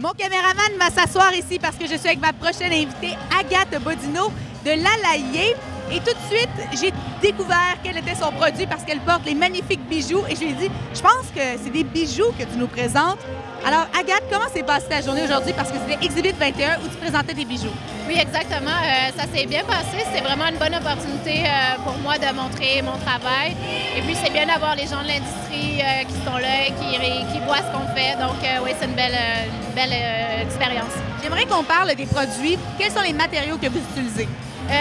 Mon caméraman va s'asseoir ici parce que je suis avec ma prochaine invitée, Agathe Bodino de l'Alaillé. Et tout de suite, j'ai découvert quel était son produit parce qu'elle porte les magnifiques bijoux. Et je lui ai dit, je pense que c'est des bijoux que tu nous présentes. Alors, Agathe, comment s'est passée ta journée aujourd'hui? Parce que c'était Exhibit 21 où tu présentais des bijoux. Oui, exactement. Ça s'est bien passé. C'est vraiment une bonne opportunité pour moi de montrer mon travail. Et puis, c'est bien d'avoir les gens de l'industrie qui sont là, qui voient ce qu'on fait. Donc, oui, c'est une belle expérience. J'aimerais qu'on parle des produits. Quels sont les matériaux que vous utilisez?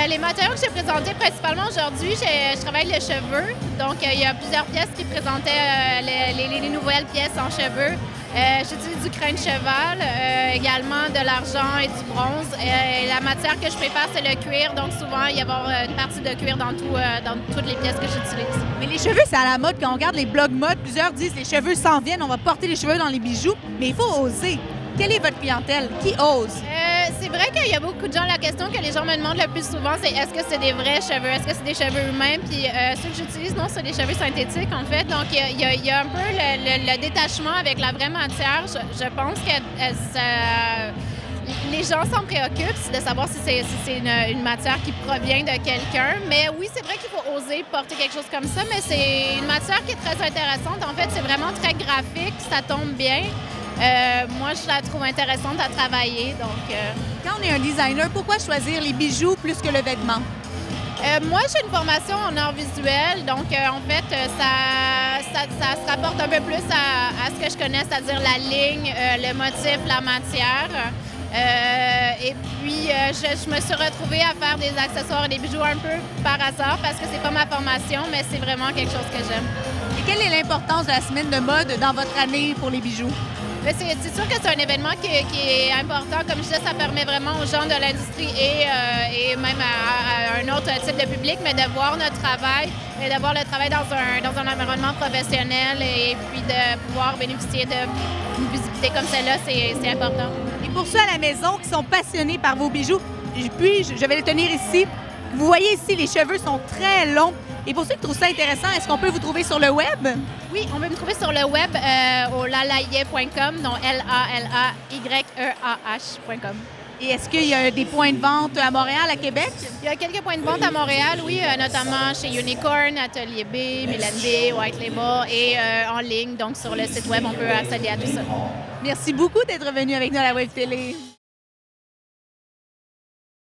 Les matériaux que j'ai présentés principalement aujourd'hui, je travaille les cheveux. Donc, il y a plusieurs pièces qui présentaient les nouvelles pièces en cheveux. J'utilise du crin de cheval, également de l'argent et du bronze. La matière que je préfère, c'est le cuir. Donc, souvent, il y a une partie de cuir dans toutes les pièces que j'utilise. Mais les cheveux, c'est à la mode. Quand on regarde les blogs mode, plusieurs disent les cheveux s'en viennent, on va porter les cheveux dans les bijoux. Mais il faut oser. Quelle est votre clientèle? Qui ose? C'est vrai qu'il y a beaucoup de gens, la question que les gens me demandent le plus souvent, c'est est-ce que c'est des vrais cheveux? Est-ce que c'est des cheveux humains? Puis ceux que j'utilise, non, c'est des cheveux synthétiques, en fait. Donc, il y a un peu le détachement avec la vraie matière. Je pense que les gens s'en préoccupent de savoir si c'est une matière qui provient de quelqu'un. Mais oui, c'est vrai qu'il faut oser porter quelque chose comme ça, mais c'est une matière qui est très intéressante. En fait, c'est vraiment très graphique, ça tombe bien. Moi, je la trouve intéressante à travailler. Donc, Quand on est un designer, pourquoi choisir les bijoux plus que le vêtement? Moi, j'ai une formation en art visuel, donc en fait, ça se rapporte un peu plus à ce que je connais, c'est-à-dire la ligne, le motif, la matière. Et puis, je me suis retrouvée à faire des accessoires et des bijoux un peu par hasard parce que c'est pas ma formation, mais c'est vraiment quelque chose que j'aime. Et quelle est l'importance de la semaine de mode dans votre année pour les bijoux? C'est sûr que c'est un événement qui est important. Comme je disais, ça permet vraiment aux gens de l'industrie et même à un autre type de public, mais de voir notre travail et de voir le travail dans un environnement professionnel et puis de pouvoir bénéficier d'une visibilité comme celle-là, c'est important. Et pour ceux à la maison qui sont passionnés par vos bijoux, puis je vais les tenir ici. Vous voyez ici, les cheveux sont très longs. Et pour ceux qui trouvent ça intéressant, est-ce qu'on peut vous trouver sur le web? Oui, on peut me trouver sur le web au lalaillé.com, donc LALAYEAH.com. Et est-ce qu'il y a des points de vente à Montréal, à Québec? Il y a quelques points de vente à Montréal, oui, notamment chez Unicorn, Atelier B, Milan B, White Label et en ligne. Donc, sur le site web, on peut accéder à tout ça. Merci beaucoup d'être venu avec nous à la Web Télé.